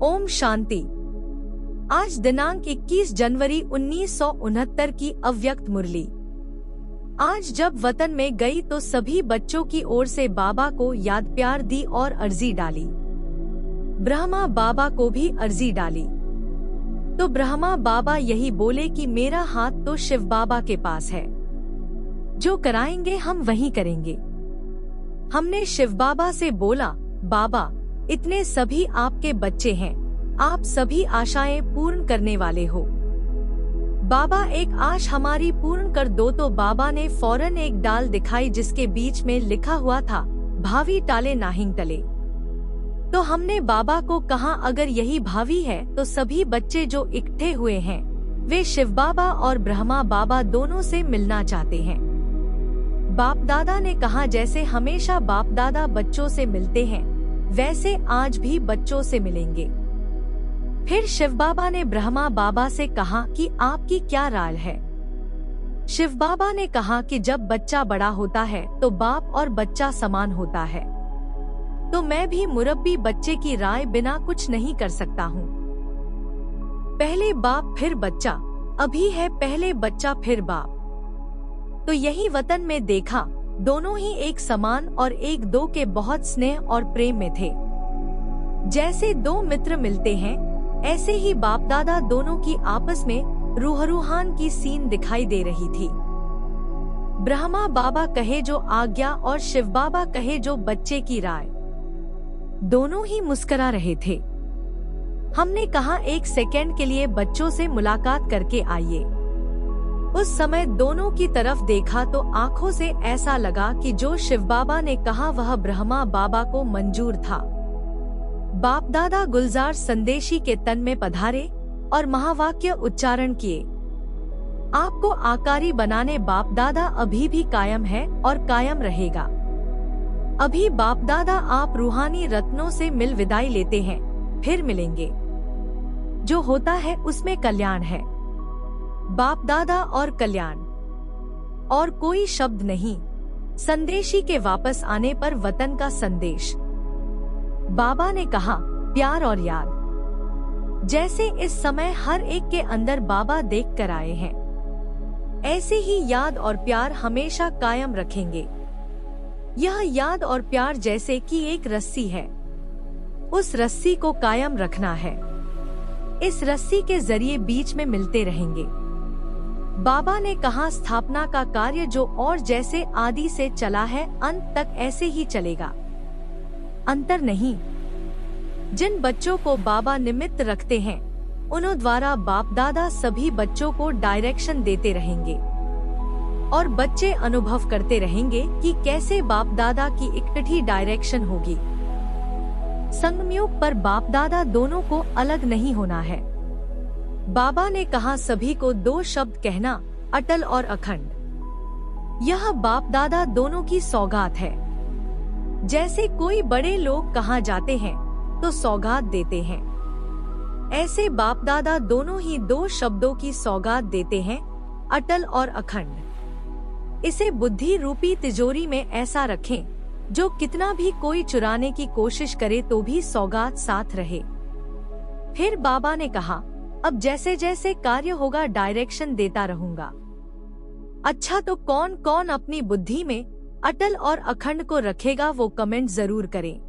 ओम शांति। आज दिनांक 21 जनवरी 1969 की अव्यक्त मुरली। आज जब वतन में गई तो सभी बच्चों की ओर से बाबा को याद प्यार दी और अर्जी डाली। ब्रह्मा बाबा को भी अर्जी डाली तो ब्रह्मा बाबा यही बोले कि मेरा हाथ तो शिव बाबा के पास है, जो कराएंगे हम वही करेंगे। हमने शिव बाबा से बोला, बाबा इतने सभी आपके बच्चे हैं, आप सभी आशाएं पूर्ण करने वाले हो। बाबा एक आश हमारी पूर्ण कर दो। तो बाबा ने फौरन एक डाल दिखाई जिसके बीच में लिखा हुआ था, भावी टाले नाहिंग टले। तो हमने बाबा को कहा, अगर यही भावी है तो सभी बच्चे जो इकट्ठे हुए हैं वे शिव बाबा और ब्रह्मा बाबा दोनों से मिलना चाहते हैं। बाप दादा ने कहा, जैसे हमेशा बाप दादा बच्चों से मिलते हैं वैसे आज भी बच्चों से मिलेंगे। फिर शिव बाबा ने ब्रह्मा बाबा से कहा कि आपकी क्या राय है। शिव बाबा ने कहा कि जब बच्चा बड़ा होता है तो बाप और बच्चा समान होता है, तो मैं भी मुरब्बी बच्चे की राय बिना कुछ नहीं कर सकता हूँ। पहले बाप फिर बच्चा, अभी है पहले बच्चा फिर बाप। तो यही वतन में देखा, दोनों ही एक समान और एक दो के बहुत स्नेह और प्रेम में थे। जैसे दो मित्र मिलते हैं ऐसे ही बाप दादा दोनों की आपस में रूहान की सीन दिखाई दे रही थी। ब्रह्मा बाबा कहे जो आज्ञा और शिव बाबा कहे जो बच्चे की राय, दोनों ही मुस्कुरा रहे थे। हमने कहा, एक सेकंड के लिए बच्चों से मुलाकात करके आइए। उस समय दोनों की तरफ देखा तो आंखों से ऐसा लगा कि जो शिव बाबा ने कहा वह ब्रह्मा बाबा को मंजूर था। बाप दादा गुलजार संदेशी के तन में पधारे और महावाक्य उच्चारण किए। आपको आकारी बनाने बाप दादा अभी भी कायम है और कायम रहेगा। अभी बाप दादा आप रूहानी रत्नों से मिल विदाई लेते हैं, फिर मिलेंगे। जो होता है उसमें कल्याण है। बाप दादा और कल्याण, और कोई शब्द नहीं। संदेशी के वापस आने पर वतन का संदेश। बाबा ने कहा, प्यार और याद। जैसे इस समय हर एक के अंदर बाबा देख कर आए हैं, ऐसे ही याद और प्यार हमेशा कायम रखेंगे। यह याद और प्यार जैसे कि एक रस्सी है, उस रस्सी को कायम रखना है। इस रस्सी के जरिए बीच में मिलते रहेंगे। बाबा ने कहा, स्थापना का कार्य जो और जैसे आदि से चला है अंत तक ऐसे ही चलेगा, अंतर नहीं। जिन बच्चों को बाबा निमित्त रखते हैं उन्हों द्वारा बाप दादा सभी बच्चों को डायरेक्शन देते रहेंगे और बच्चे अनुभव करते रहेंगे कि कैसे बाप दादा की इकट्ठी डायरेक्शन होगी। संगमयुग पर बाप दादा दोनों को अलग नहीं होना है। बाबा ने कहा, सभी को दो शब्द कहना, अटल और अखंड। यह बाप दादा दोनों की सौगात है। जैसे कोई बड़े लोग कहाँ जाते हैं तो सौगात देते हैं, ऐसे बाप दादा दोनों ही दो शब्दों की सौगात देते हैं, अटल और अखंड। इसे बुद्धि रूपी तिजोरी में ऐसा रखें जो कितना भी कोई चुराने की कोशिश करे तो भी सौगात साथ रहे। फिर बाबा ने कहा, अब जैसे जैसे कार्य होगा डायरेक्शन देता रहूंगा। अच्छा, तो कौन कौन अपनी बुद्धि में अटल और अखंड को रखेगा वो कमेंट जरूर करें।